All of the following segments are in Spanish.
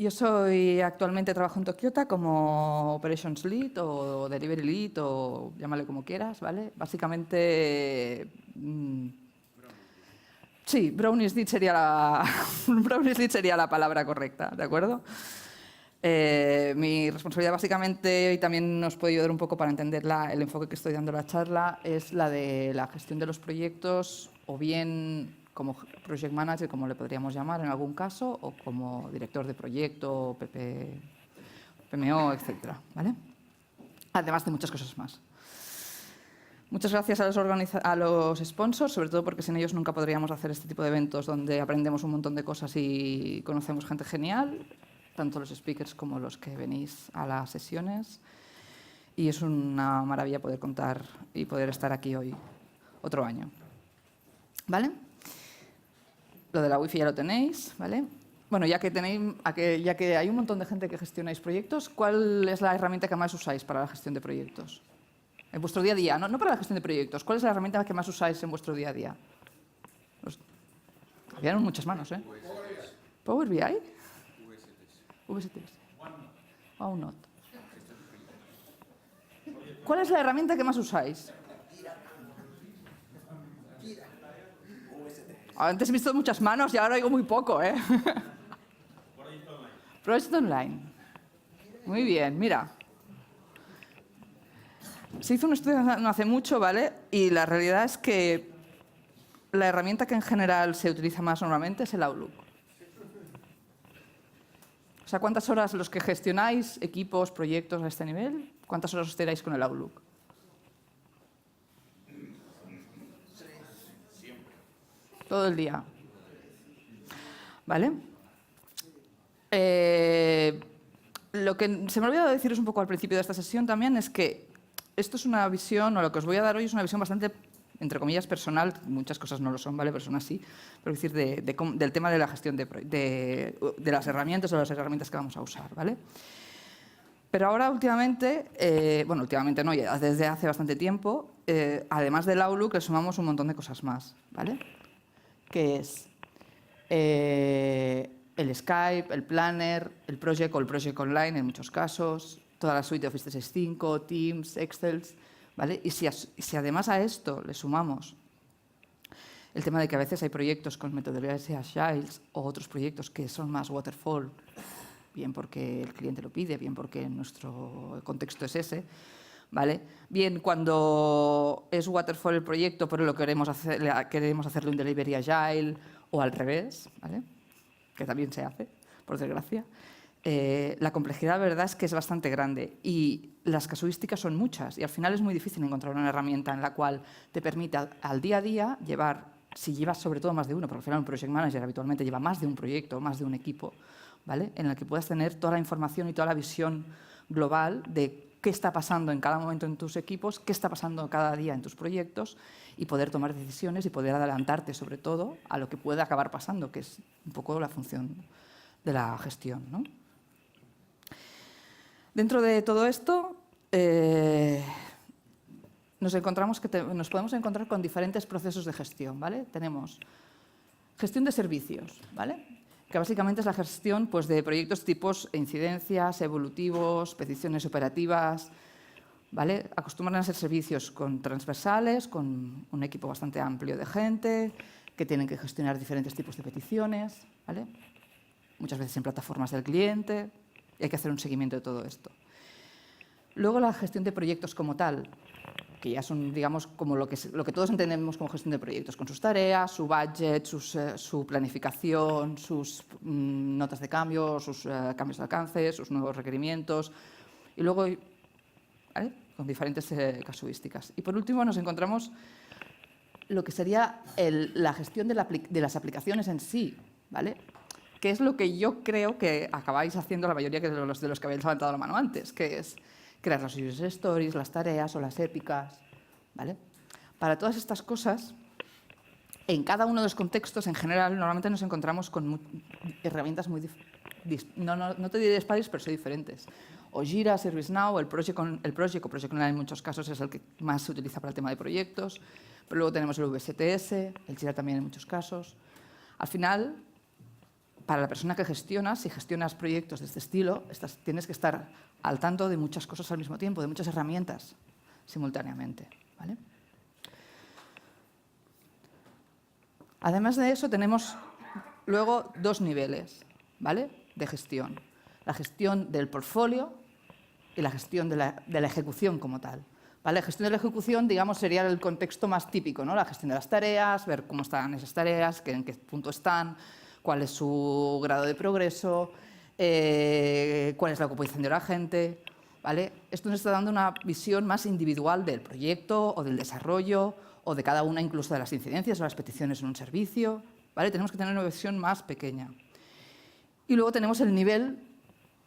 Yo soy actualmente trabajo en Tokyota como Operations Lead o Delivery Lead o llámale como quieras, ¿vale? Básicamente, sí, Brownies Lead sería Brownies Lead sería la palabra correcta, ¿de acuerdo? Mi responsabilidad básicamente, y también nos puede ayudar un poco para entender el enfoque que estoy dando a la charla, es la de la gestión de los proyectos, o bien como project manager, como le podríamos llamar en algún caso, o como director de proyecto, PMO, etcétera, ¿vale? Además de muchas cosas más. Muchas gracias a los sponsors, sobre todo porque sin ellos nunca podríamos hacer este tipo de eventos donde aprendemos un montón de cosas y conocemos gente genial, tanto los speakers como los que venís a las sesiones. Y es una maravilla poder contar y poder estar aquí hoy, otro año. ¿Vale? Lo de la wifi ya lo tenéis, ¿vale? Bueno, ya que hay un montón de gente que gestionáis proyectos, ¿cuál es la herramienta que más usáis para la gestión de proyectos? En vuestro día a día, no para la gestión de proyectos. ¿Cuál es la herramienta que más usáis en vuestro día a día? Habían muchas manos, ¿eh? Power BI. VSTS. OneNote. ¿Cuál es la herramienta que más usáis? Antes he visto muchas manos y ahora oigo muy poco, ¿eh? Project Online. Muy bien, mira. Se hizo un estudio no hace mucho, ¿vale? Y la realidad es que la herramienta que en general se utiliza más normalmente es el Outlook. O sea, ¿cuántas horas los que gestionáis equipos, proyectos a este nivel, cuántas horas os tiráis con el Outlook? Todo el día. ¿Vale? Lo que se me ha olvidado deciros un poco al principio de esta sesión también es que esto es una visión, o lo que os voy a dar hoy es una visión bastante, entre comillas, personal. Muchas cosas no lo son, ¿vale? Pero son así. Pero es decir, del tema de la gestión de las herramientas o las herramientas que vamos a usar, ¿vale? Pero ahora últimamente, bueno, últimamente no, ya desde hace bastante tiempo, además del Outlook le sumamos un montón de cosas más, ¿vale? Que es el Skype, el Planner, el Project o el Project Online en muchos casos, toda la suite de Office 365, Teams, Excel, ¿vale? Y si además a esto le sumamos el tema de que a veces hay proyectos con metodologías Agile o otros proyectos que son más waterfall, bien porque el cliente lo pide, bien porque nuestro contexto es ese, ¿vale? Bien cuando es waterfall el proyecto, pero lo queremos hacerle un delivery agile o al revés, ¿vale? Que también se hace, por desgracia. La complejidad, la verdad, es que es bastante grande y las casuísticas son muchas y al final es muy difícil encontrar una herramienta en la cual te permita al día a día llevar, si llevas sobre todo más de uno, porque al final un project manager habitualmente lleva más de un proyecto, más de un equipo, ¿vale? En el que puedas tener toda la información y toda la visión global de qué está pasando en cada momento en tus equipos, qué está pasando cada día en tus proyectos y poder tomar decisiones y poder adelantarte sobre todo a lo que puede acabar pasando, que es un poco la función de la gestión, ¿no? Dentro de todo esto, nos podemos encontrar con diferentes procesos de gestión, ¿vale? Tenemos gestión de servicios, ¿vale? Que básicamente es la gestión pues, de proyectos tipos incidencias, evolutivos, peticiones operativas, ¿vale? Acostumbran a ser servicios transversales, con un equipo bastante amplio de gente, que tienen que gestionar diferentes tipos de peticiones, ¿vale? Muchas veces en plataformas del cliente, y hay que hacer un seguimiento de todo esto. Luego la gestión de proyectos como tal, que ya son, digamos, como lo que todos entendemos como gestión de proyectos, con sus tareas, su budget, su planificación, sus notas de cambio, sus cambios de alcance, sus nuevos requerimientos, y luego, ¿vale? Con diferentes casuísticas. Y por último nos encontramos lo que sería la gestión de las aplicaciones en sí, ¿vale? Que es lo que yo creo que acabáis haciendo la mayoría de los que habéis levantado la mano antes, que es crear las user stories, las tareas o las épicas, ¿vale? Para todas estas cosas, en cada uno de los contextos, en general, normalmente nos encontramos con herramientas muy no te diré dispares, pero son diferentes. O Jira, ServiceNow, el Project o Project Online en muchos casos es el que más se utiliza para el tema de proyectos, pero luego tenemos el VSTS, el Jira también en muchos casos. Al final, para la persona que gestionas, si gestionas proyectos de este estilo, tienes que estar al tanto de muchas cosas al mismo tiempo, de muchas herramientas simultáneamente, ¿vale? Además de eso, tenemos luego dos niveles, ¿vale?, de gestión. La gestión del portfolio y la gestión de la ejecución como tal. ¿Vale? La gestión de la ejecución, digamos, sería el contexto más típico, ¿no? La gestión de las tareas, ver cómo están esas tareas, en qué punto están, cuál es su grado de progreso, cuál es la ocupación de la gente, ¿vale? Esto nos está dando una visión más individual del proyecto o del desarrollo o de cada una incluso de las incidencias o las peticiones en un servicio, ¿vale? Tenemos que tener una visión más pequeña. Y luego tenemos el nivel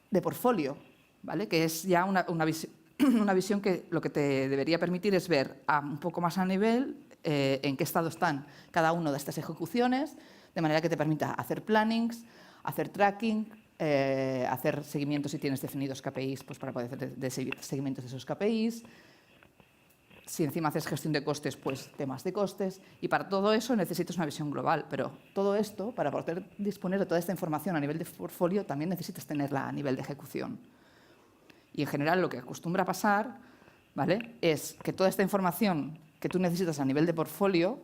de portfolio, ¿vale?, que es ya una visión que lo que te debería permitir es ver un poco más a nivel en qué estado están cada una de estas ejecuciones, de manera que te permita hacer plannings, hacer tracking, hacer seguimientos si tienes definidos KPIs, pues para poder hacer seguimientos de esos KPIs. Si encima haces gestión de costes, pues temas de costes. Y para todo eso necesitas una visión global. Pero todo esto, para poder disponer de toda esta información a nivel de portfolio, también necesitas tenerla a nivel de ejecución. Y en general lo que acostumbra pasar, ¿vale?, es que toda esta información que tú necesitas a nivel de portfolio...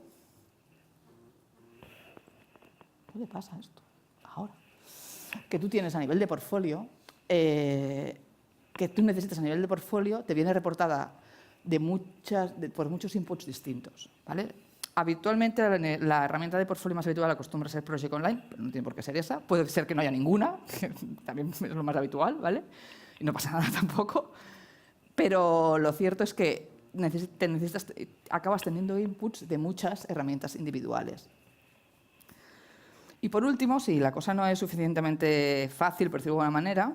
¿Qué le pasa a esto? Ahora. Que tú tienes a nivel de portfolio, que tú necesitas a nivel de portfolio, te viene reportada por muchos inputs distintos, ¿vale? Habitualmente la herramienta de portfolio más habitual acostumbra a ser Project Online, pero no tiene por qué ser esa. Puede ser que no haya ninguna, que también es lo más habitual, ¿vale? Y no pasa nada tampoco. Pero lo cierto es que acabas teniendo inputs de muchas herramientas individuales. Y por último, si la cosa no es suficientemente fácil, por decirlo de alguna manera,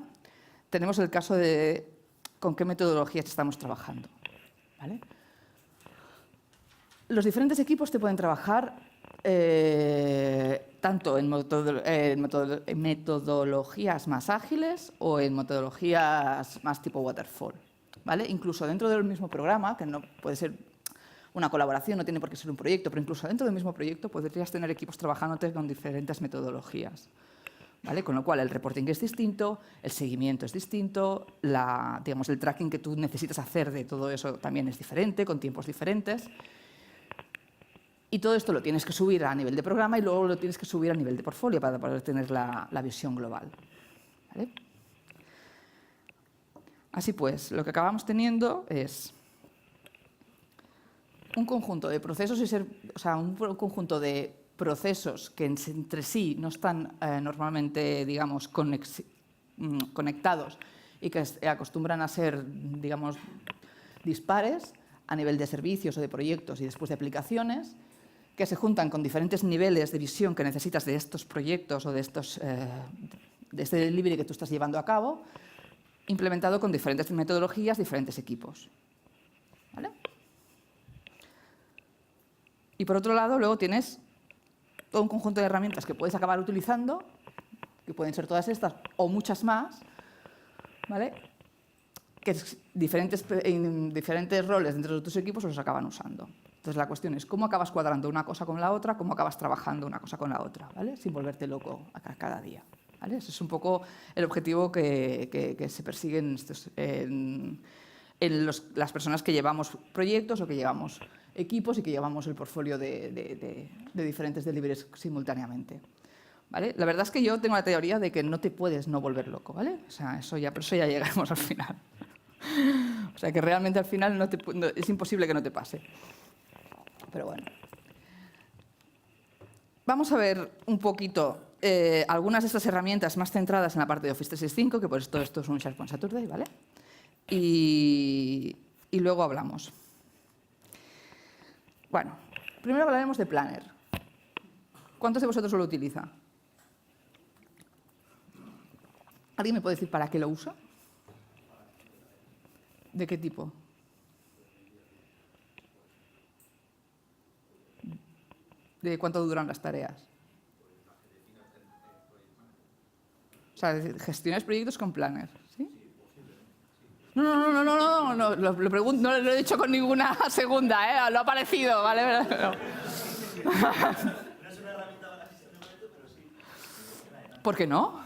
tenemos el caso de con qué metodologías estamos trabajando, ¿vale? Los diferentes equipos te pueden trabajar tanto en metodologías más ágiles o en metodologías más tipo waterfall, ¿vale? Incluso dentro del mismo programa, que no puede ser una colaboración, no tiene por qué ser un proyecto, pero incluso dentro del mismo proyecto podrías tener equipos trabajando con diferentes metodologías, ¿vale? Con lo cual el reporting es distinto, el seguimiento es distinto, digamos, el tracking que tú necesitas hacer de todo eso también es diferente, con tiempos diferentes. Y todo esto lo tienes que subir a nivel de programa y luego lo tienes que subir a nivel de portfolio para poder tener la visión global, ¿vale? Así pues, lo que acabamos teniendo es un conjunto de procesos, un conjunto de procesos que entre sí no están normalmente, digamos, conectados y que acostumbran a ser, digamos, dispares a nivel de servicios o de proyectos y después de aplicaciones, que se juntan con diferentes niveles de visión que necesitas de estos proyectos o de este delivery que tú estás llevando a cabo, implementado con diferentes metodologías, diferentes equipos, ¿vale? Y por otro lado, luego tienes todo un conjunto de herramientas que puedes acabar utilizando, que pueden ser todas estas o muchas más, ¿vale?, que en diferentes roles dentro de tus equipos los acaban usando. Entonces la cuestión es cómo acabas cuadrando una cosa con la otra, cómo acabas trabajando una cosa con la otra, ¿vale?, sin volverte loco cada día, ¿vale? Ese es un poco el objetivo que se persigue en las personas que llevamos proyectos o que llevamos equipos y que llevamos el portfolio de diferentes deliveries simultáneamente, ¿vale? La verdad es que yo tengo la teoría de que no te puedes no volver loco, ¿vale? O sea, por eso ya llegamos al final. O sea, que realmente al final es imposible que no te pase. Pero bueno. Vamos a ver un poquito algunas de estas herramientas más centradas en la parte de Office 365, que por esto es un SharePoint Saturday, ¿vale? Y luego hablamos. Bueno, primero hablaremos de Planner. ¿Cuántos de vosotros lo utiliza? ¿Alguien me puede decir para qué lo usa? ¿De qué tipo? ¿De cuánto duran las tareas? O sea, gestionas proyectos con Planner, ¿sí? No, lo pregunto, no lo he dicho con ninguna segunda, ¿eh? Lo ha parecido, ¿vale? No es una herramienta para la gestión de proyectos, pero sí. ¿Por qué no?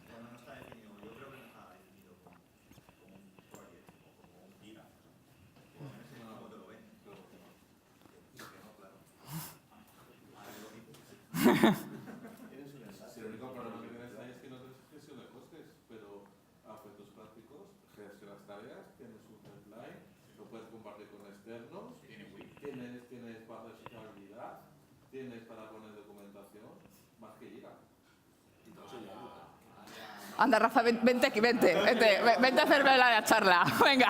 Cuando no está definido, yo creo que no está definido como un project o como un día. O no sé cómo te lo ven. Creo que no. Que no, claro. Ahora que lo dices. Tienes un ensayo. Si el único problema que tienes ahí es que no tienes gestión de costes, pero a efectos prácticos, gestionas tareas, tienes un deadline, lo puedes compartir con externos, tienes para escalabilidad, tienes para poner documentación, más que Jira. Y todo se lleva. Anda, Rafa, vente aquí, vente a hacerme la charla. Venga.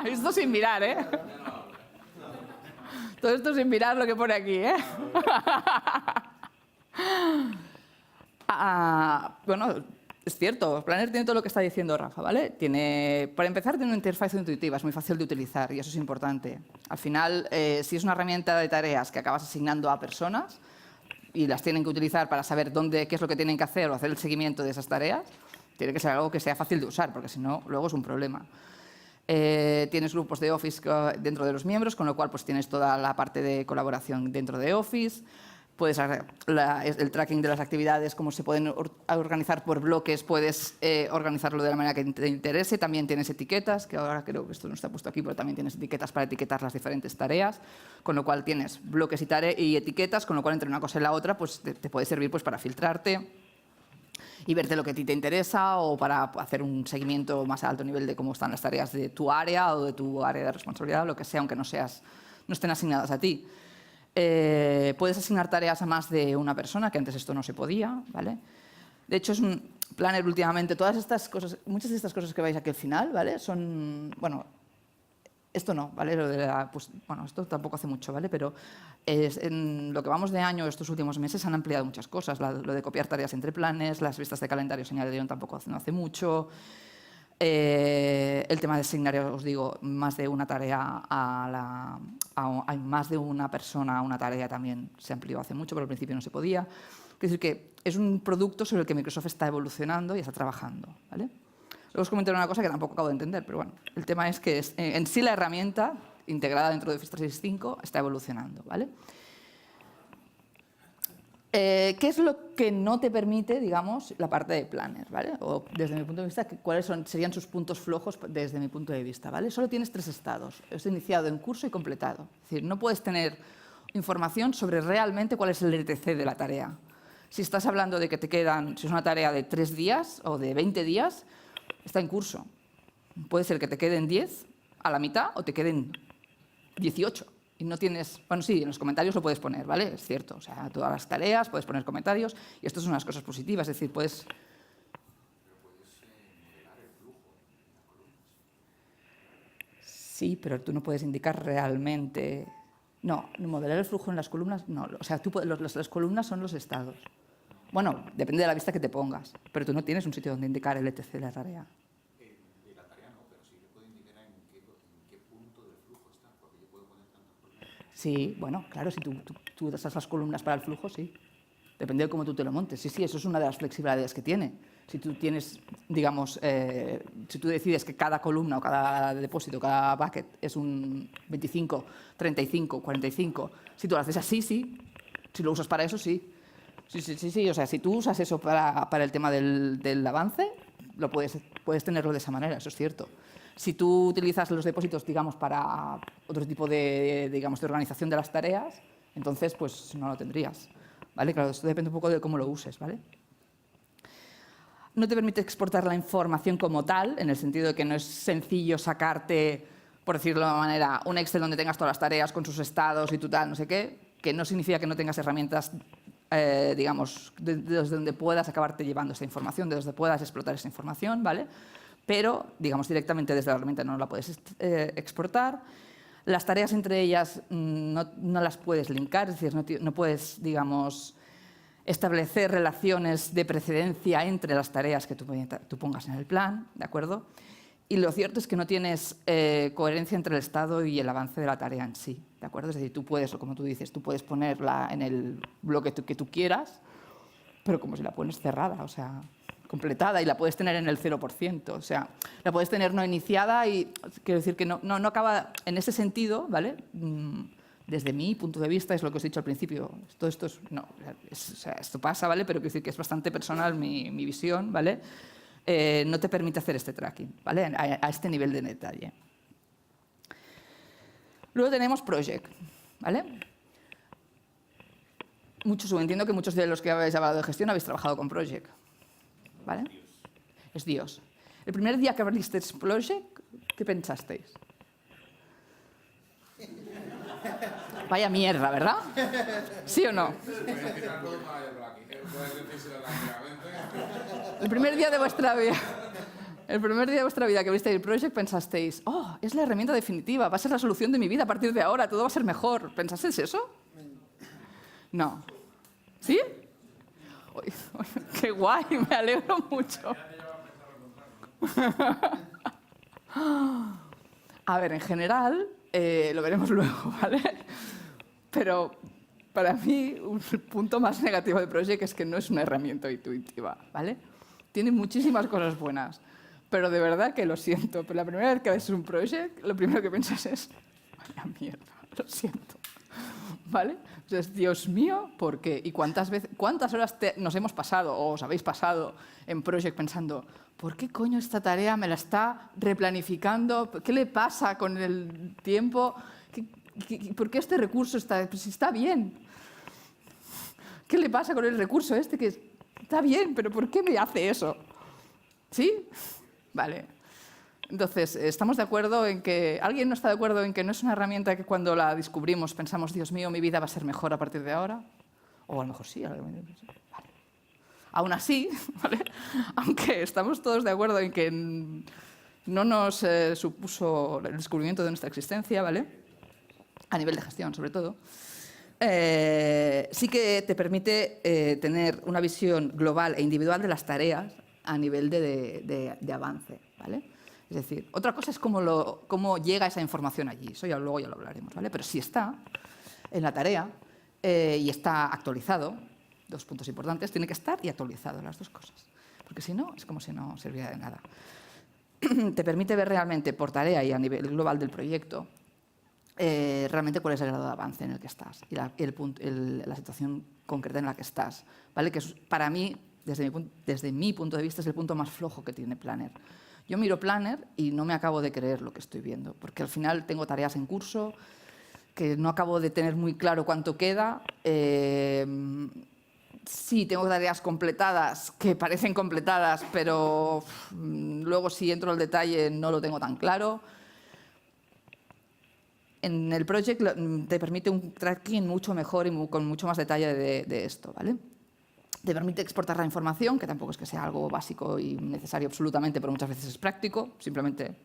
Esto sin mirar, ¿eh? Todo esto sin mirar lo que pone aquí, ¿eh? Bueno, es cierto, Planner tiene todo lo que está diciendo Rafa, ¿vale? Para empezar, tiene una interfaz intuitiva, es muy fácil de utilizar y eso es importante. Al final, si es una herramienta de tareas que acabas asignando a personas y las tienen que utilizar para saber qué es lo que tienen que hacer o hacer el seguimiento de esas tareas, tiene que ser algo que sea fácil de usar, porque si no, luego es un problema. Tienes grupos de Office dentro de los miembros, con lo cual pues, tienes toda la parte de colaboración dentro de Office. Puedes el tracking de las actividades, cómo se pueden organizar por bloques, puedes organizarlo de la manera que te interese. También tienes etiquetas, que ahora creo que esto no está puesto aquí, pero también tienes etiquetas para etiquetar las diferentes tareas, con lo cual tienes bloques y etiquetas, con lo cual entre una cosa y la otra pues, te puede servir pues, para filtrarte y verte lo que a ti te interesa o para hacer un seguimiento más a alto nivel de cómo están las tareas de tu área o de tu área de responsabilidad, o lo que sea, aunque no estén asignadas a ti. Puedes asignar tareas a más de una persona, que antes esto no se podía, ¿vale? De hecho, es un Planner últimamente, todas estas cosas, muchas de estas cosas que veis aquí al final, ¿vale? Son, bueno, esto no, ¿vale? Pues, bueno, esto tampoco hace mucho, ¿vale? Pero en lo que vamos de año, estos últimos meses, han ampliado muchas cosas. Lo de copiar tareas entre planes, las vistas de calendario se añadieron tampoco no hace mucho. El tema de asignar, os digo, más de una tarea hay más de una persona a una tarea también se amplió hace mucho, pero al principio no se podía. Es decir, que es un producto sobre el que Microsoft está evolucionando y está trabajando, ¿vale? Luego os comentaré una cosa que tampoco acabo de entender, pero bueno, el tema es que en sí la herramienta integrada dentro de Office 365 está evolucionando, ¿vale? ¿Qué es lo que no te permite, digamos, la parte de Planner, ¿vale? O desde mi punto de vista, ¿cuáles serían sus puntos flojos desde mi punto de vista, ¿vale? Solo tienes 3 estados, es iniciado, en curso y completado. Es decir, no puedes tener información sobre realmente cuál es el ETC de la tarea. Si estás hablando de que te quedan, si es una tarea de 3 días o de 20 días, está en curso. Puede ser que te queden 10 a la mitad o te queden 18. Y no tienes... Bueno, sí, en los comentarios lo puedes poner, ¿vale? Es cierto. O sea, todas las tareas puedes poner comentarios y esto son unas cosas positivas. Es decir, puedes... Pero puedes modelar el flujo en las columnas. Sí, pero tú no puedes indicar realmente... No, modelar el flujo en las columnas, no. O sea, las columnas son los estados. Bueno, depende de la vista que te pongas, pero tú no tienes un sitio donde indicar el ETC de la tarea. De la tarea no, pero sí le puedo indicar en qué punto del flujo está, porque yo puedo poner tantas columnas. Sí, bueno, claro, si tú das las columnas para el flujo, sí. Depende de cómo tú te lo montes. Sí, eso es una de las flexibilidades que tiene. Si tú tienes, digamos, si tú decides que cada columna o cada depósito, cada bucket es un 25, 35, 45, si tú lo haces así, sí. Si lo usas para eso, sí. Sí. O sea, si tú usas eso para el tema del avance, puedes tenerlo de esa manera, eso es cierto. Si tú utilizas los depósitos, digamos, para otro tipo de organización de las tareas, entonces, pues no lo tendrías. ¿Vale? Claro, esto depende un poco de cómo lo uses, ¿vale? No te permite exportar la información como tal, en el sentido de que no es sencillo sacarte, por decirlo de una manera, un Excel donde tengas todas las tareas con sus estados y tu tal, no sé qué, que no significa que no tengas herramientas, digamos, desde donde puedas acabarte llevando esta información, desde donde puedas explotar esta información, ¿vale? Pero, digamos, directamente desde la herramienta no la puedes exportar. Las tareas entre ellas no las puedes linkar, es decir, no puedes, digamos, establecer relaciones de precedencia entre las tareas que tú pongas en el plan, ¿de acuerdo? Y lo cierto es que no tienes coherencia entre el estado y el avance de la tarea en sí, ¿de acuerdo? Es decir, tú puedes, o como tú dices, tú puedes ponerla en el bloque que tú quieras, pero como si la pones cerrada, o sea, completada, y la puedes tener en el 0%, o sea, la puedes tener no iniciada y quiero decir que no acaba en ese sentido, ¿vale? desde mi punto de vista, es lo que os he dicho al principio, todo esto es, no, o sea, esto pasa, ¿vale? Pero quiero decir que es bastante personal mi visión, ¿vale? No te permite hacer este tracking, ¿vale? A este nivel de detalle. Luego tenemos Project, ¿vale? Entiendo que muchos de los que habéis hablado de gestión habéis trabajado con Project, ¿vale? Es Dios. El primer día que abristeis Project, ¿qué pensasteis? Vaya mierda, ¿verdad? ¿Sí o no? El primer día de vuestra vida que abristeis el Project pensasteis, oh, es la herramienta definitiva, va a ser la solución de mi vida a partir de ahora, todo va a ser mejor. ¿Pensasteis eso? No. ¿Sí? Uy, qué guay, me alegro mucho. A ver, en general, lo veremos luego, ¿vale? Pero para mí, un punto más negativo de Project es que no es una herramienta intuitiva, ¿vale? Tiene muchísimas cosas buenas, pero de verdad que lo siento. Pero la primera vez que ves un Project, lo primero que piensas es, vaya mierda, lo siento, ¿vale? Entonces, Dios mío, ¿por qué? ¿Y cuántas horas nos hemos pasado, o os habéis pasado en Project pensando, ¿por qué coño esta tarea me la está replanificando? ¿Qué le pasa con el tiempo? ¿Por qué este recurso está bien? ¿Qué le pasa con el recurso este que está bien, pero por qué me hace eso? ¿Sí? Vale. Entonces, ¿estamos de acuerdo en que... ¿Alguien no está de acuerdo en que no es una herramienta que cuando la descubrimos pensamos, Dios mío, mi vida va a ser mejor a partir de ahora? O a lo mejor sí. Vale. Aún así, ¿vale? Aunque estamos todos de acuerdo en que no nos supuso el descubrimiento de nuestra existencia, ¿vale? A nivel de gestión, sobre todo, sí que te permite tener una visión global e individual de las tareas a nivel de avance, ¿vale? Es decir, otra cosa es cómo llega esa información allí, eso luego ya lo hablaremos, ¿vale? Pero si está en la tarea y está actualizado, dos puntos importantes, tiene que estar y actualizado, las dos cosas, porque si no, es como si no serviera de nada. Te permite ver realmente por tarea y a nivel global del proyecto realmente cuál es el grado de avance en el que estás y la situación concreta en la que estás, ¿vale? Que para mí, desde mi punto de vista, es el punto más flojo que tiene Planner. Yo miro Planner y no me acabo de creer lo que estoy viendo, porque al final tengo tareas en curso que no acabo de tener muy claro cuánto queda. Sí, tengo tareas completadas que parecen completadas, pero luego si entro al detalle no lo tengo tan claro. En el Project te permite un tracking mucho mejor y con mucho más detalle de esto, ¿vale? Te permite exportar la información, que tampoco es que sea algo básico y necesario absolutamente, pero muchas veces es práctico. Simplemente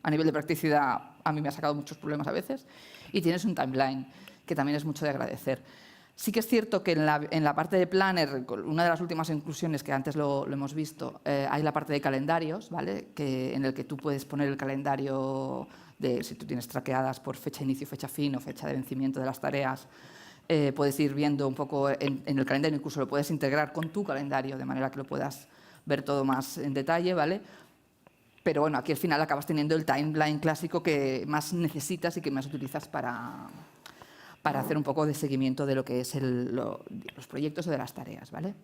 a nivel de practicidad a mí me ha sacado muchos problemas a veces. Y tienes un timeline, que también es mucho de agradecer. Sí que es cierto que en la parte de Planner, una de las últimas inclusiones que antes lo hemos visto, hay la parte de calendarios, ¿vale? En el que tú puedes poner el calendario si tú tienes traqueadas por fecha de inicio, fecha fin o fecha de vencimiento de las tareas, puedes ir viendo un poco en el calendario, incluso lo puedes integrar con tu calendario de manera que lo puedas ver todo más en detalle, ¿vale? Pero bueno, aquí al final acabas teniendo el timeline clásico que más necesitas y que más utilizas para hacer un poco de seguimiento de lo que es los proyectos o de las tareas, ¿vale?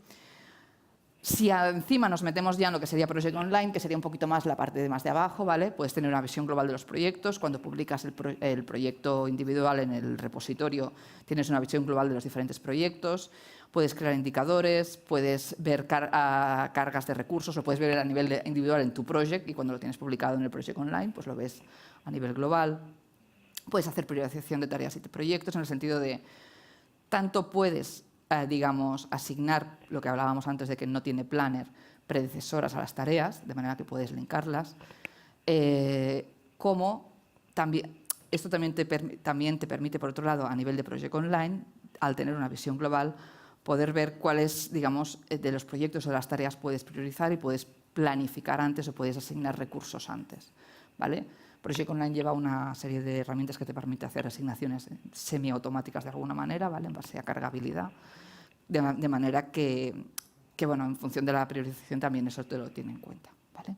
Si encima nos metemos ya en lo que sería Project Online, que sería un poquito más la parte más de abajo, ¿vale? Puedes tener una visión global de los proyectos. Cuando publicas el proyecto individual en el repositorio, tienes una visión global de los diferentes proyectos. Puedes crear indicadores, puedes ver cargas de recursos, lo puedes ver a nivel individual en tu project y cuando lo tienes publicado en el Project Online, pues lo ves a nivel global. Puedes hacer priorización de tareas y de proyectos en el sentido de tanto puedes digamos, asignar lo que hablábamos antes de que no tiene Planner, predecesoras a las tareas, de manera que puedes linkarlas, como también, esto también te permite, por otro lado, a nivel de Project Online, al tener una visión global, poder ver cuáles, digamos, de los proyectos o de las tareas puedes priorizar y puedes planificar antes o puedes asignar recursos antes, ¿vale? Project Online lleva una serie de herramientas que te permite hacer asignaciones semiautomáticas de alguna manera, ¿vale? En base a cargabilidad, de manera que, bueno, en función de la priorización también eso te lo tiene en cuenta, ¿vale?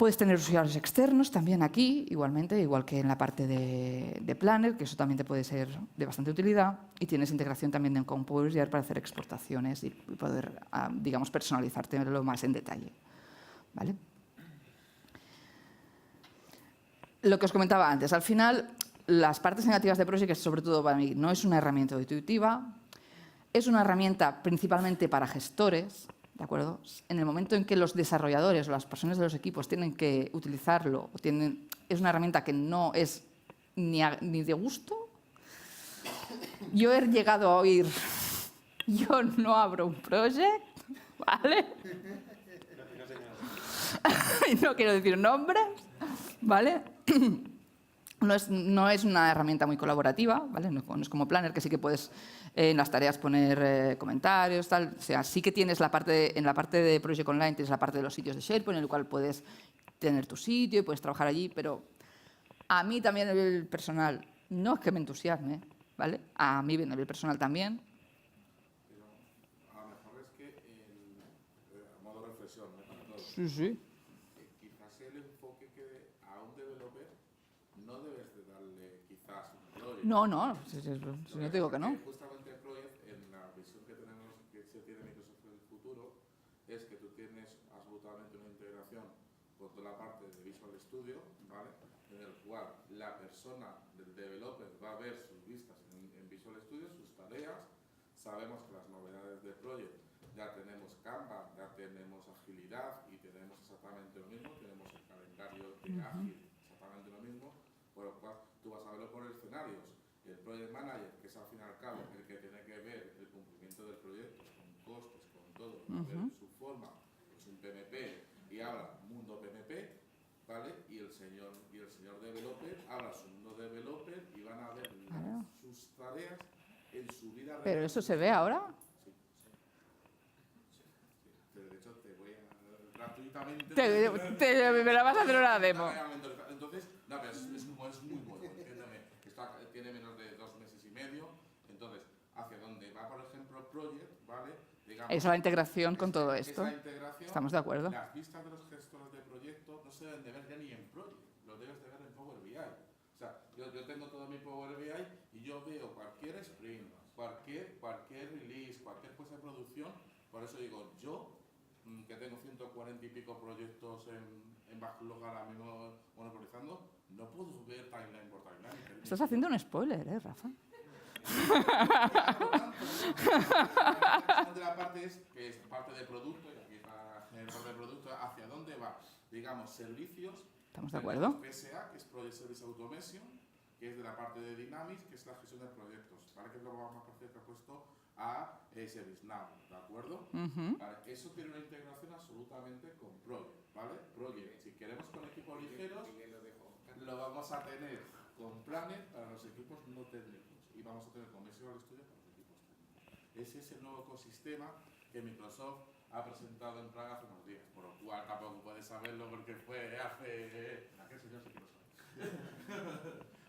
Puedes tener usuarios externos también aquí, igualmente, igual que en la parte de Planner, que eso también te puede ser de bastante utilidad. Y tienes integración también con Power BI para hacer exportaciones y poder, digamos, personalizártelo más en detalle. ¿Vale? Lo que os comentaba antes, al final, las partes negativas de Project, sobre todo para mí, no es una herramienta intuitiva, es una herramienta principalmente para gestores, ¿de acuerdo? En el momento en que los desarrolladores o las personas de los equipos tienen que utilizarlo, es una herramienta que no es ni de gusto. Yo he llegado a oír, yo no abro un project, ¿vale? Y no quiero decir nombres, ¿vale? No es una herramienta muy colaborativa, ¿vale? No es como Planner, que sí que puedes en las tareas poner comentarios, tal. O sea, sí que tienes en la parte de Project Online tienes la parte de los sitios de SharePoint, en el cual puedes tener tu sitio y puedes trabajar allí, pero a mí también a nivel personal, no es que me entusiasme, ¿vale? A mí a nivel personal también. Pero a lo mejor es que, a modo reflexión, ¿no? Para todos. Sí. Quizás el enfoque que a un developer no debes de darle quizás un project. No, si no te digo que no. Justamente Project, en la visión que tenemos, que se tiene Microsoft en el futuro, es que tú tienes absolutamente una integración con toda la parte de Visual Studio, ¿vale? En el cual la persona del developer va a ver sus vistas en Visual Studio, sus tareas. Sabemos que las novedades de Project ya tenemos Canva, ya tenemos agilidad y tenemos exactamente lo mismo, tenemos el calendario de ágil, exactamente lo mismo, por lo cual tú vas a verlo por escenarios. El Project Manager, que es al fin y al cabo el que tiene que ver el cumplimiento del proyecto, con costes, con todo, a ver su forma, es un PMP y habla mundo PMP, ¿vale? Y el señor developer habla su mundo developer y van a ver sus tareas en su vida real. ¿Pero eso se ve ahora? De hecho, te voy a gratuitamente... Me la vas a hacer una demo. Entonces, no, pero es muy bueno, entiéndeme. Esto tiene menos de 2 meses y medio. Entonces, hacia dónde va, por ejemplo, Project, ¿vale? Digamos, Esa es la integración con todo esto. esa integración, Estamos de acuerdo. Las vistas de los gestores de proyectos no se deben de ver ya ni en Project, lo debes de ver en Power BI. O sea, yo tengo todo mi Power BI y yo veo cualquier sprint, cualquier release, cualquier cosa de producción. Por eso digo, yo, que tengo 140 y pico proyectos en backlog ahora mismo monopolizando, no puedo ver timeline por timeline. Estás haciendo un spoiler, Rafa? La parte que es parte de producto, y aquí está el parte de producto, hacia dónde va, digamos, servicios. ¿Estamos de acuerdo? PSA, que es Project Service Automation, que es de la parte de Dynamics, que es la gestión de proyectos, ¿vale? Que es lo más parecido que ha puesto a ServiceNow, ¿de acuerdo? Vale, eso tiene una integración absolutamente con Project, ¿vale? Project, si queremos con equipos ligeros, lo vamos a tener con Planner para los equipos no técnicos y vamos a tener con Visual Studio para los equipos técnicos. Ese es el nuevo ecosistema que Microsoft ha presentado en Praga hace unos días, por lo cual tampoco puedes saberlo porque fue hace... aquel señor sí que lo sabe.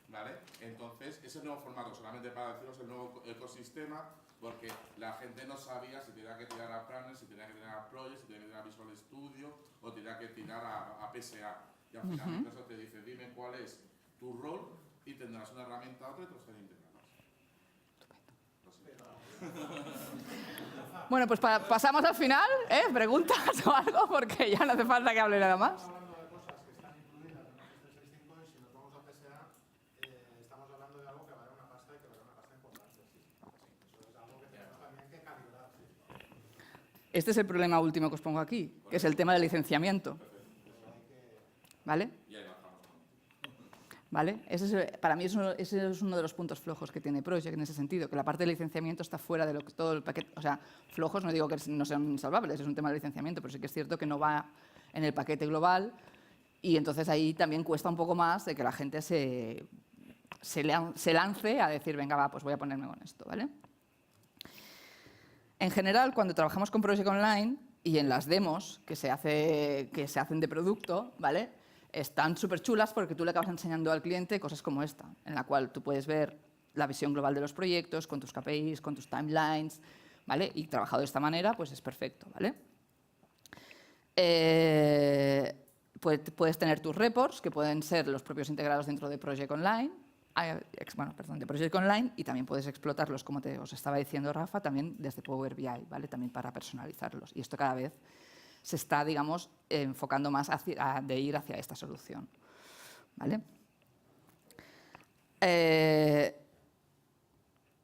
¿Vale? Entonces, ese nuevo formato, solamente para deciros el nuevo ecosistema, porque la gente no sabía si tenía que tirar a Planner, si tenía que tirar a Project, si tenía que tirar a Visual Studio o tenía que tirar a PSA. Y al final Microsoft te dice, dime cuál es tu rol y tendrás una herramienta u otra y te los están integrados. Bueno, pues pasamos al final, ¿eh? ¿Preguntas o algo? Porque ya no hace falta que hable nada más. Estamos hablando de cosas que están incluidas en Office 365 y si nos vamos a PSA, estamos hablando de algo que vale una pasta y que vale una pasta importante. Eso es algo que tenemos también que calibrar. Este es el problema último que os pongo aquí, que es el tema del licenciamiento. ¿Vale? ¿Vale? Para mí ese es uno de los puntos flojos que tiene Project en ese sentido, que la parte de licenciamiento está fuera de todo el paquete. O sea, flojos no digo que no sean insalvables, es un tema de licenciamiento, pero sí que es cierto que no va en el paquete global y entonces ahí también cuesta un poco más de que la gente se lance a decir, venga, va, pues voy a ponerme con esto, ¿vale? En general, cuando trabajamos con Project Online y en las demos que se hacen de producto, ¿vale? Están súper chulas porque tú le acabas enseñando al cliente cosas como esta, en la cual tú puedes ver la visión global de los proyectos, con tus KPIs, con tus timelines, ¿vale? Y trabajado de esta manera, pues es perfecto, ¿vale? puedes tener tus reports, que pueden ser los propios integrados dentro de Project Online, de Project Online, y también puedes explotarlos, como os estaba diciendo Rafa, también desde Power BI, ¿vale? También para personalizarlos. Y esto cada vez se está, digamos, enfocando más de ir hacia esta solución, ¿vale?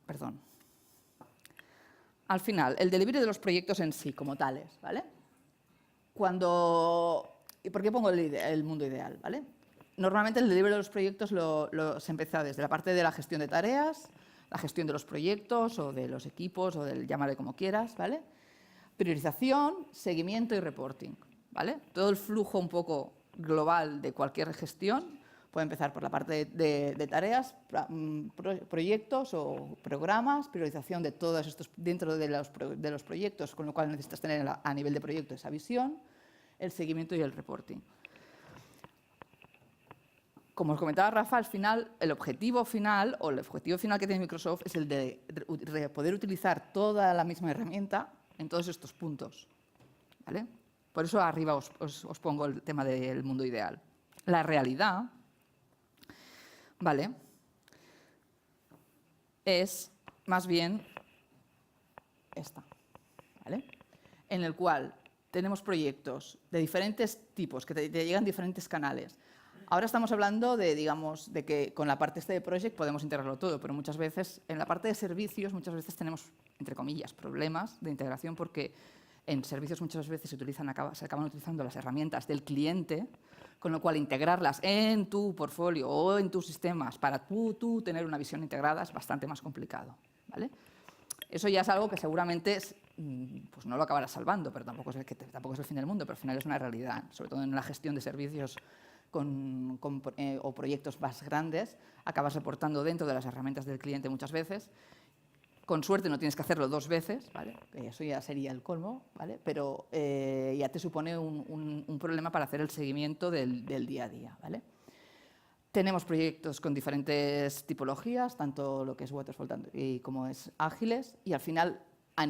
Perdón. Al final, el delivery de los proyectos en sí, como tales, ¿vale? ¿Y por qué pongo el mundo ideal, ¿vale? Normalmente el delivery de los proyectos se empieza desde la parte de la gestión de tareas, la gestión de los proyectos o de los equipos o llámale como quieras, ¿vale? Priorización, seguimiento y reporting, ¿vale? Todo el flujo un poco global de cualquier gestión puede empezar por la parte de tareas, proyectos o programas, priorización de todos estos dentro de los proyectos, con lo cual necesitas tener a nivel de proyecto esa visión, el seguimiento y el reporting. Como os comentaba Rafa, al final, el objetivo final que tiene Microsoft es el de poder utilizar toda la misma herramienta en todos estos puntos, ¿vale? Por eso arriba os pongo el tema del mundo ideal. La realidad, ¿vale?, es más bien esta, ¿vale?, en el cual tenemos proyectos de diferentes tipos que te llegan diferentes canales. Ahora estamos hablando digamos, de que con la parte de Project podemos integrarlo todo, pero muchas veces en la parte de servicios tenemos, entre comillas, problemas de integración porque en servicios muchas veces se acaban utilizando las herramientas del cliente, con lo cual integrarlas en tu portfolio o en tus sistemas para tú tener una visión integrada es bastante más complicado, ¿vale? Eso ya es algo que seguramente pues no lo acabarás salvando, pero tampoco es el fin del mundo, pero al final es una realidad, sobre todo en la gestión de servicios o proyectos más grandes, acabas reportando dentro de las herramientas del cliente muchas veces. Con suerte no tienes que hacerlo 2 veces, ¿vale? Eso ya sería el colmo, ¿vale? Pero ya te supone un problema para hacer el seguimiento del día a día, ¿vale? Tenemos proyectos con diferentes tipologías, tanto lo que es waterfall como es ágiles, y al final, a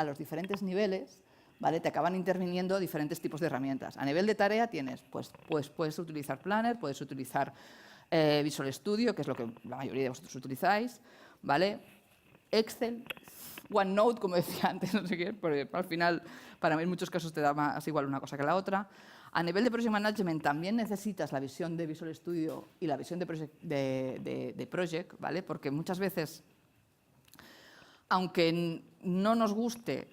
los diferentes niveles, ¿vale?, te acaban interviniendo diferentes tipos de herramientas. A nivel de tarea tienes, pues puedes utilizar Planner, puedes utilizar Visual Studio, que es lo que la mayoría de vosotros utilizáis, ¿vale? Excel, OneNote, como decía antes, no sé qué, porque al final, para mí en muchos casos te da más igual una cosa que la otra. A nivel de Project Management también necesitas la visión de Visual Studio y la visión de Project, ¿vale? Porque muchas veces, aunque no nos guste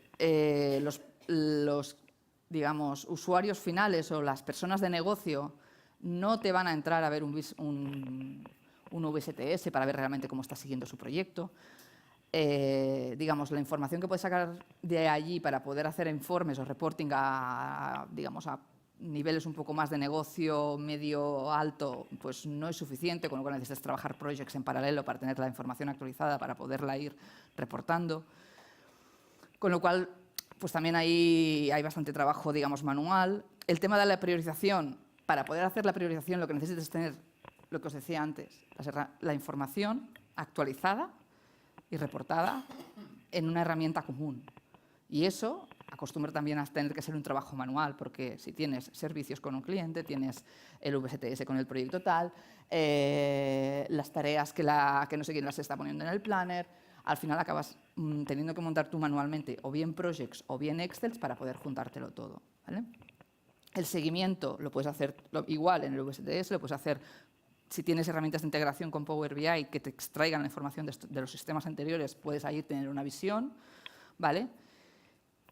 los digamos, usuarios finales o las personas de negocio no te van a entrar a ver un VSTS para ver realmente cómo está siguiendo su proyecto. Digamos, la información que puedes sacar de allí para poder hacer informes o reporting digamos, a niveles un poco más de negocio medio alto, pues no es suficiente, con lo cual necesitas trabajar projects en paralelo para tener la información actualizada, para poderla ir reportando. Con lo cual, pues también hay bastante trabajo, digamos, manual. El tema de la priorización, para poder hacer la priorización lo que necesitas es tener, lo que os decía antes, la información actualizada y reportada en una herramienta común. Y eso acostumbra también a tener que ser un trabajo manual, porque si tienes servicios con un cliente, tienes el VSTS con el proyecto tal, las tareas que no sé quién las está poniendo en el planner, al final acabas teniendo que montar tú manualmente o bien projects o bien Excel para poder juntártelo todo, ¿vale? El seguimiento lo puedes hacer igual en el VSTS, lo puedes hacer si tienes herramientas de integración con Power BI que te extraigan la información de los sistemas anteriores, puedes ahí tener una visión, ¿vale?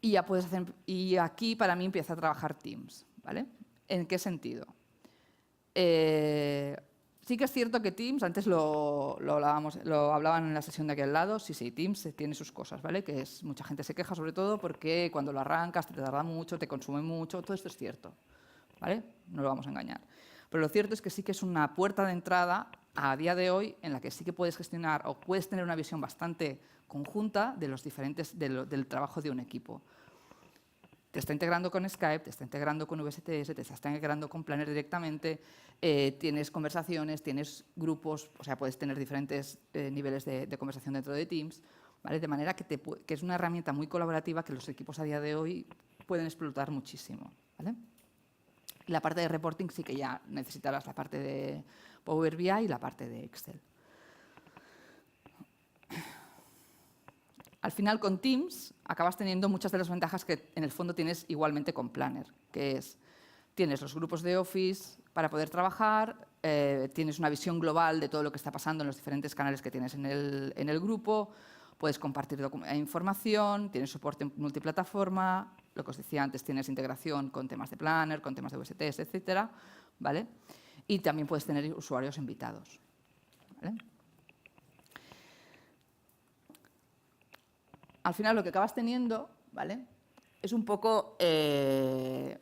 Y ya puedes hacer, y aquí para mí empieza a trabajar Teams, ¿vale? ¿En qué sentido? Sí que es cierto que Teams, antes lo hablaban en la sesión de aquí al lado, sí, Teams tiene sus cosas, ¿vale? Que mucha gente se queja sobre todo porque cuando lo arrancas te tarda mucho, te consume mucho, todo esto es cierto, ¿vale? No lo vamos a engañar. Pero lo cierto es que sí que es una puerta de entrada a día de hoy en la que sí que puedes gestionar o puedes tener una visión bastante conjunta de los diferentes, del trabajo de un equipo. Te está integrando con Skype, te está integrando con VSTS, te está integrando con Planner directamente, tienes conversaciones, tienes grupos, o sea, puedes tener diferentes niveles de conversación dentro de Teams, ¿vale? De manera que es una herramienta muy colaborativa que los equipos a día de hoy pueden explotar muchísimo, ¿vale? Y la parte de reporting sí que ya necesitarás la parte de Power BI y la parte de Excel. Al final, con Teams, acabas teniendo muchas de las ventajas que en el fondo tienes igualmente con Planner, que es, tienes los grupos de Office para poder trabajar, tienes una visión global de todo lo que está pasando en los diferentes canales que tienes en el grupo, puedes compartir información, tienes soporte multiplataforma, lo que os decía antes, tienes integración con temas de Planner, con temas de USTS, etcétera, ¿vale? Y también puedes tener usuarios invitados, ¿vale? Al final lo que acabas teniendo, ¿vale?, es un poco este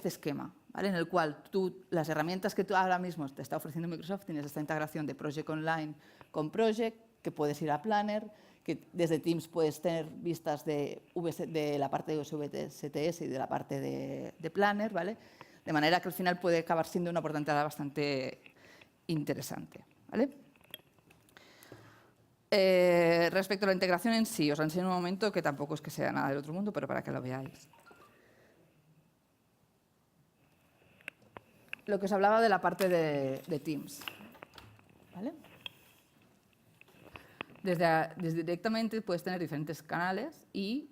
esquema, ¿vale?, en el cual las herramientas que tú ahora mismo te está ofreciendo Microsoft, tienes esta integración de Project Online con Project, que puedes ir a Planner, que desde Teams puedes tener vistas de la parte de USTS y de la parte de Planner, ¿vale?, de manera que al final puede acabar siendo una oportunidad bastante interesante, ¿vale? Respecto a la integración en sí, os enseño un momento que tampoco es que sea nada del otro mundo, pero para que lo veáis. Lo que os hablaba de la parte de Teams, ¿vale? Desde directamente puedes tener diferentes canales y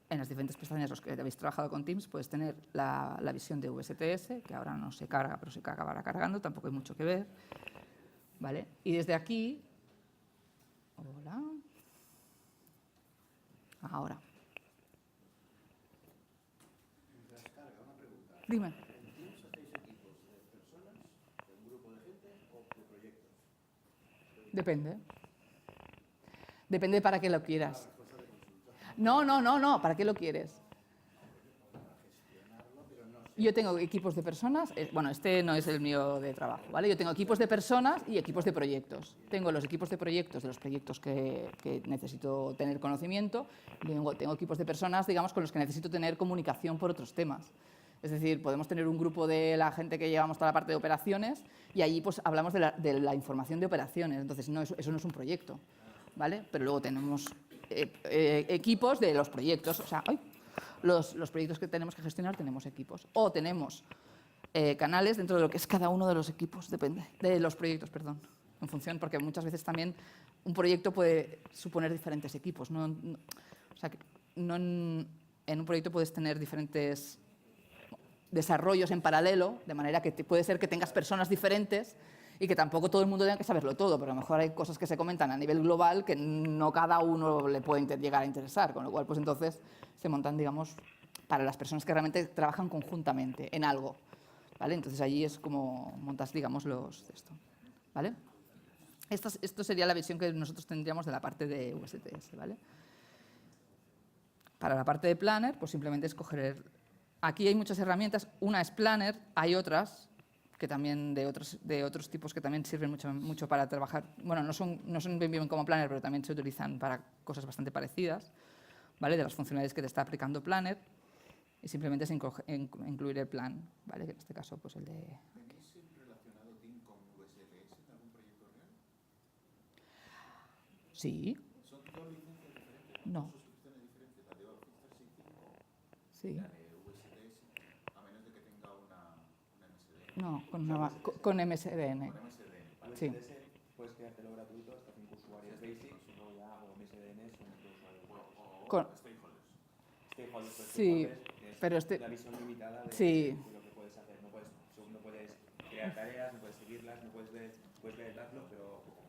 en las diferentes pestañas, los que habéis trabajado con Teams, puedes tener la visión de USTS, que ahora no se carga, pero se acabará cargando, tampoco hay mucho que ver, ¿vale? Y desde aquí... Hola. Ahora. Dime. ¿En Teams hacéis equipos de personas, de un grupo de gente o de proyectos? Depende. Depende para qué lo quieras. No, ¿para qué lo quieres? Yo tengo equipos de personas, bueno, este no es el mío de trabajo, ¿vale? Yo tengo equipos de personas y equipos de proyectos. Tengo los equipos de proyectos, de los proyectos que necesito tener conocimiento, y luego tengo equipos de personas, digamos, con los que necesito tener comunicación por otros temas. Es decir, podemos tener un grupo de la gente que llevamos toda la parte de operaciones y allí pues hablamos de la información de operaciones, entonces eso no es un proyecto, ¿vale? Pero luego tenemos equipos de los proyectos, o sea, los proyectos que tenemos que gestionar tenemos equipos. O tenemos canales dentro de lo que es cada uno de los equipos, depende, de los proyectos, perdón, en función, porque muchas veces también un proyecto puede suponer diferentes equipos. O sea, que en un proyecto puedes tener diferentes desarrollos en paralelo, de manera que puede ser que tengas personas diferentes y que tampoco todo el mundo tenga que saberlo todo, pero a lo mejor hay cosas que se comentan a nivel global que no cada uno le puede llegar a interesar, con lo cual pues entonces se montan, digamos, para las personas que realmente trabajan conjuntamente en algo, ¿vale? Entonces allí es como montas, digamos, esto, ¿vale? Esto sería la visión que nosotros tendríamos de la parte de USTS, ¿vale? Para la parte de Planner, pues simplemente escoger... Aquí hay muchas herramientas, una es Planner, hay otras que también de otros tipos que también sirven mucho para trabajar. Bueno, no son bien como Planner, pero también se utilizan para cosas bastante parecidas, ¿vale? De las funcionalidades que te está aplicando Planner, y simplemente es incluir el plan, ¿vale? Que en este caso, pues el de... ¿Tenéis relacionado Team con USTS en algún proyecto real? Sí. ¿Son dos licencias diferentes? No. ¿Dos suscripciones diferentes? La de Office 365 Sí. y la de USTS, a menos de que tenga una MSDN. No, con MSDN. Con MSDN, ¿vale? Sí. USTS puedes creártelo gratuito hasta 5 usuarios basic, y luego ya, o MSDN son 5 usuarios. O Con- stakeholders. Stakeholders, pues, Sí, stakeholders es pero la visión limitada de, sí. de lo que puedes hacer. No puedes crear tareas, no puedes seguirlas, no puedes ver el backlog, pero poco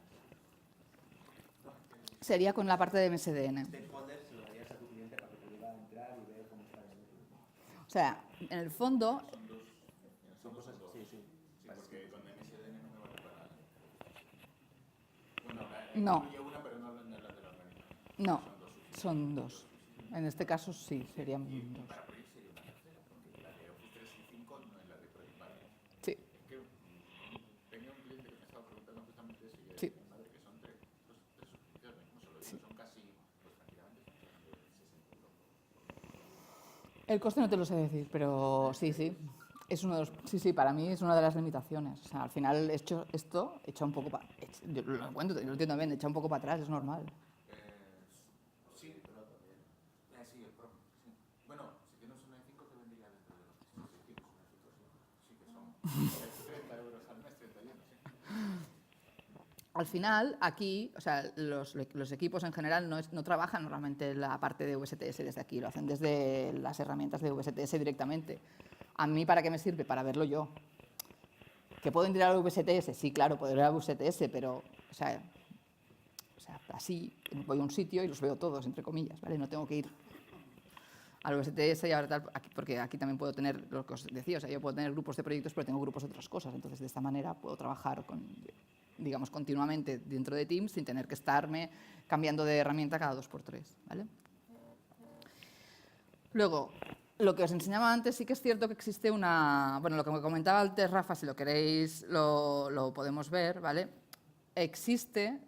más. Sería con la parte de MSDN. Stakeholders se lo darías a tu cliente para que pudiera entrar y ver cómo está el negocio. O sea, en el fondo, Son cosas, sí. Sí, porque con MSDN no me vale para nada. Bueno, No. incluye una, pero no en la de la organización. no, Son dos suscripciones. son dos. En este caso sí, serían dos. Para Project sería una tercera, porque la de Office 365 no es la de Project Manager. Sí, Es que tenía un cliente que me estaba preguntando justamente eso y Sí. mi madre, que son tres suscripciones, no solo Sí. son casi, pues prácticamente son de 60 euros. el coste no te lo sé decir, pero sí. Es uno de los, sí, para mí es una de las limitaciones. O sea, al final esto echa un poco para... Yo lo encuentro, lo entiendo bien, echa un poco para atrás, es normal. Sí, pero también. Sí, el Pro. Sí. Bueno, si tienes un i5 te vendría dentro 30 euros al mes, 31, sí. Al final, aquí, o sea, los equipos en general no trabajan normalmente la parte de VSTS desde aquí, lo hacen desde las herramientas de VSTS directamente. ¿A mí para qué me sirve? Para verlo yo. ¿Que puedo entrar al VSTS? Sí, claro, puedo ir al VSTS, pero, o sea, así voy a un sitio y los veo todos, entre comillas, ¿vale? No tengo que ir al VSTS y ahora tal, porque aquí también puedo tener lo que os decía, o sea, yo puedo tener grupos de proyectos, pero tengo grupos de otras cosas, entonces de esta manera puedo trabajar digamos, continuamente dentro de Teams sin tener que estarme cambiando de herramienta cada 2x3, ¿vale? Luego, lo que os enseñaba antes, sí que es cierto que existe una... Bueno, lo que me comentaba antes Rafa, si lo queréis lo podemos ver, ¿vale? Existe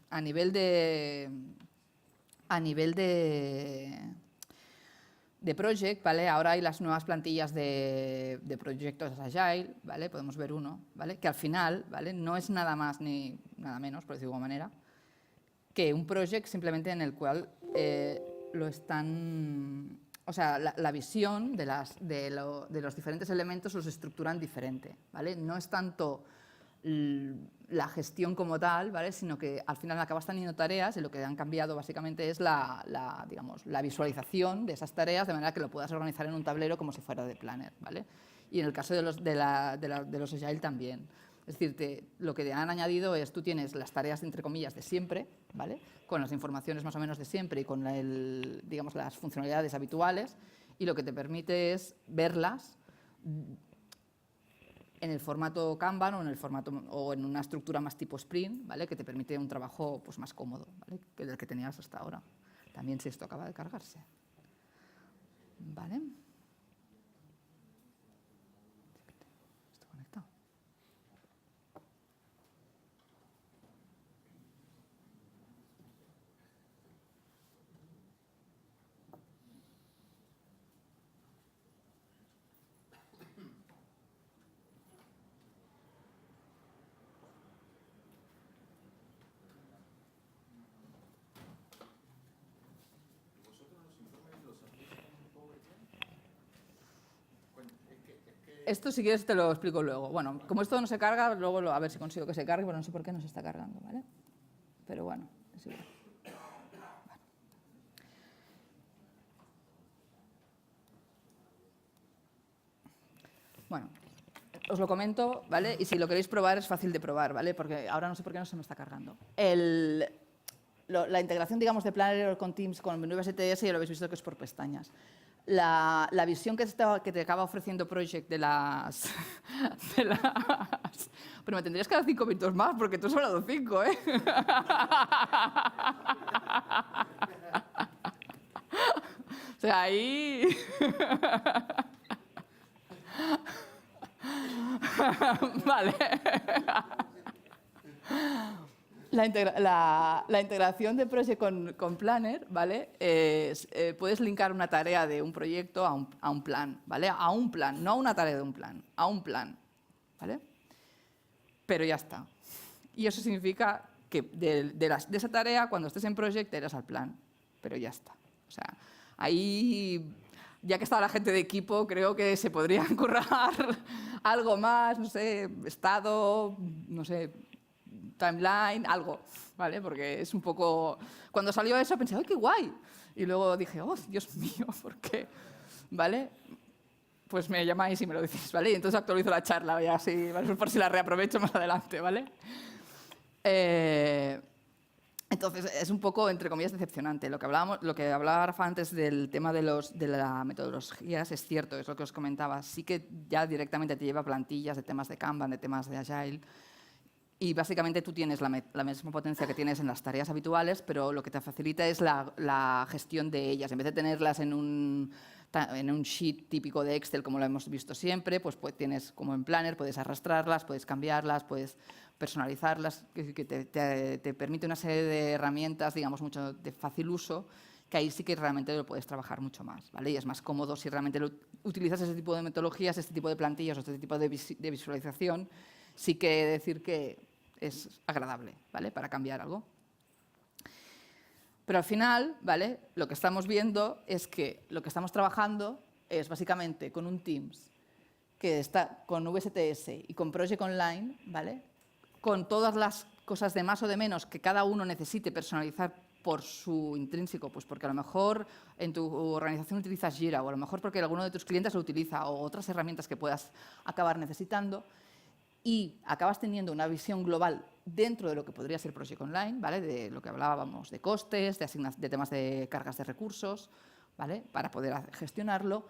a nivel de project, ¿vale? Ahora hay las nuevas plantillas de proyectos Agile, ¿vale? Podemos ver uno, ¿vale? Que al final, ¿vale? No es nada más ni nada menos, por decirlo de alguna manera, que un project simplemente en el cual lo están... O sea, la visión de los diferentes elementos los estructuran diferente, ¿vale? No es tanto la gestión como tal, ¿vale? Sino que al final acabas teniendo tareas y lo que han cambiado básicamente es digamos, la visualización de esas tareas de manera que lo puedas organizar en un tablero como si fuera de Planner, ¿vale? Y en el caso de los Agile también. Es decir, lo que te han añadido es, tú tienes las tareas, entre comillas, de siempre, ¿vale? Con las informaciones más o menos de siempre y con digamos, las funcionalidades habituales, y lo que te permite es verlas en el formato Kanban o en una estructura más tipo Sprint, ¿vale? Que te permite un trabajo pues, más cómodo, ¿vale? Que el que tenías hasta ahora. También si esto acaba de cargarse. ¿Vale? ¿Está conectado? Esto, si quieres, te lo explico luego. Bueno, como esto no se carga, luego a ver si consigo que se cargue, pero no sé por qué no se está cargando, ¿vale? Pero bueno, es igual. Bueno, os lo comento, ¿vale? Y si lo queréis probar, es fácil de probar, ¿vale? Porque ahora no sé por qué no se me está cargando. La integración, digamos, de Planner con Teams con el menú VSTS ya lo habéis visto que es por pestañas. La visión que te acaba ofreciendo Project de las... Pero me tendrías que dar 5 minutos más, porque tú has hablado 5, ¿eh? O sea, ahí... Vale. La integración de Project con Planner, ¿vale? Puedes linkar una tarea de un proyecto a un plan, ¿vale? A un plan, no a una tarea de un plan, a un plan, ¿vale? Pero ya está. Y eso significa que de esa tarea, cuando estés en Project, te irás al plan, pero ya está. O sea, ahí, ya que está la gente de equipo, creo que se podrían currar algo más, no sé, estado, no sé, timeline, algo, ¿vale? Porque es un poco... Cuando salió eso pensé, ¡ay, qué guay! Y luego dije, ¡oh, Dios mío! ¿Por qué? ¿Vale? Pues me llamáis y me lo decís, ¿vale? Y entonces actualizo la charla, ya así, ¿vale? Por si la reaprovecho más adelante, ¿vale? Entonces, es un poco, entre comillas, decepcionante. Lo que hablaba Rafa antes del tema de las metodologías es cierto, es lo que os comentaba. Sí que ya directamente te lleva plantillas de temas de Kanban, de temas de Agile. Y básicamente tú tienes la misma potencia que tienes en las tareas habituales, pero lo que te facilita es la gestión de ellas. En vez de tenerlas en un sheet típico de Excel, como lo hemos visto siempre, pues tienes como en Planner, puedes arrastrarlas, puedes cambiarlas, puedes personalizarlas, que te permite una serie de herramientas, digamos, mucho de fácil uso, que ahí sí que realmente lo puedes trabajar mucho más, ¿vale? Y es más cómodo si realmente utilizas ese tipo de metodologías, este tipo de plantillas o este tipo de visualización. Sí que decir que es agradable, ¿vale? Para cambiar algo. Pero al final, ¿vale? Lo que estamos viendo es que lo que estamos trabajando es básicamente con un Teams que está con VSTS y con Project Online, ¿vale? Con todas las cosas de más o de menos que cada uno necesite personalizar por su intrínseco, pues porque a lo mejor en tu organización utilizas Jira o a lo mejor porque alguno de tus clientes lo utiliza o otras herramientas que puedas acabar necesitando y acabas teniendo una visión global dentro de lo que podría ser Project Online, ¿vale? De lo que hablábamos de costes, de temas de cargas de recursos, ¿vale? Para poder gestionarlo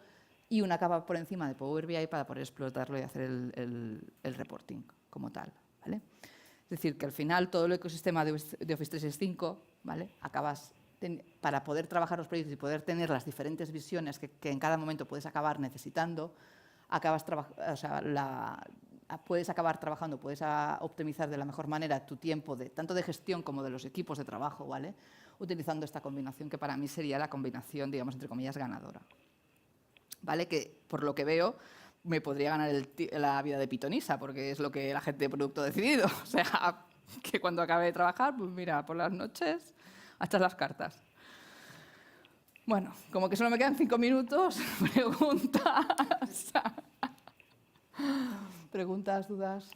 y una capa por encima de Power BI para poder explotarlo y hacer el reporting como tal, ¿vale? Es decir, que al final todo el ecosistema de Office 365, ¿vale? Acabas, para poder trabajar los proyectos y poder tener las diferentes visiones que en cada momento puedes acabar necesitando, puedes acabar trabajando, puedes optimizar de la mejor manera tu tiempo, tanto de gestión como de los equipos de trabajo, ¿vale? Utilizando esta combinación que para mí sería la combinación, digamos, entre comillas, ganadora. ¿Vale? Que, por lo que veo, me podría ganar la vida de pitonisa, porque es lo que la gente de producto ha decidido. O sea, que cuando acabe de trabajar, pues mira, por las noches, a echar las cartas. Bueno, como que solo me quedan 5 minutos, preguntas. Preguntas, dudas.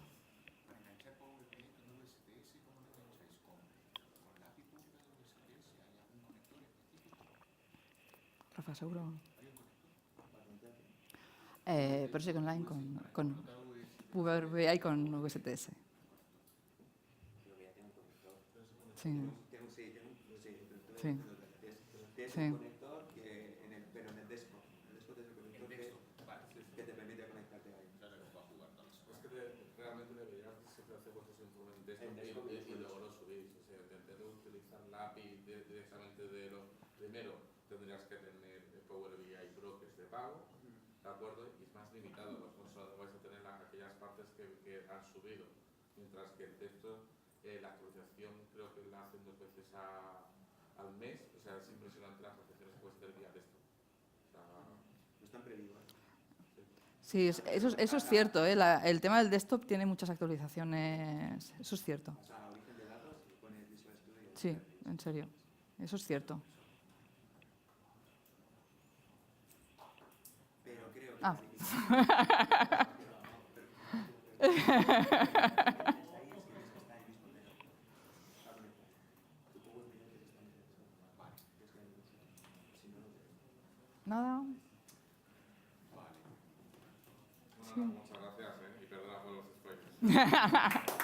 Para enganchar Power BI con VSTS, ¿cómo lo engancháis? ¿Con la API pública de VSTS? ¿Hay algún conector específico? Rafa, seguro. ¿Hay un conector? Project Online con Power BI con VSTS. Creo que ya tengo un conector. Sí. Sí. Tienes Sí. un conector pero en el desktop. El desktop es el conector que te permite conectarte ahí. Es que realmente deberías siempre hacer vuestros informes en desktop y luego lo subís. O sea, intentar utilizar la API directamente de lo primero, tendrías que tener Power BI Pro, que es de pago, ¿de acuerdo? Y es más limitado, solo vais a tener aquellas partes que han subido. Mientras que el texto, la actualización creo que la hacen 2 veces al mes. O sea, es impresionante las actualizaciones que puedes hacer vía desktop. O sea, No están previvos. Sí, eso es cierto, ¿eh? El tema del desktop tiene muchas actualizaciones. Eso es cierto. O sea, origen de datos y pones Visual Studio. Sí, en serio. Eso es cierto. Pero creo que... Ah. Nada. muchas gracias, y perdona por los spoilers.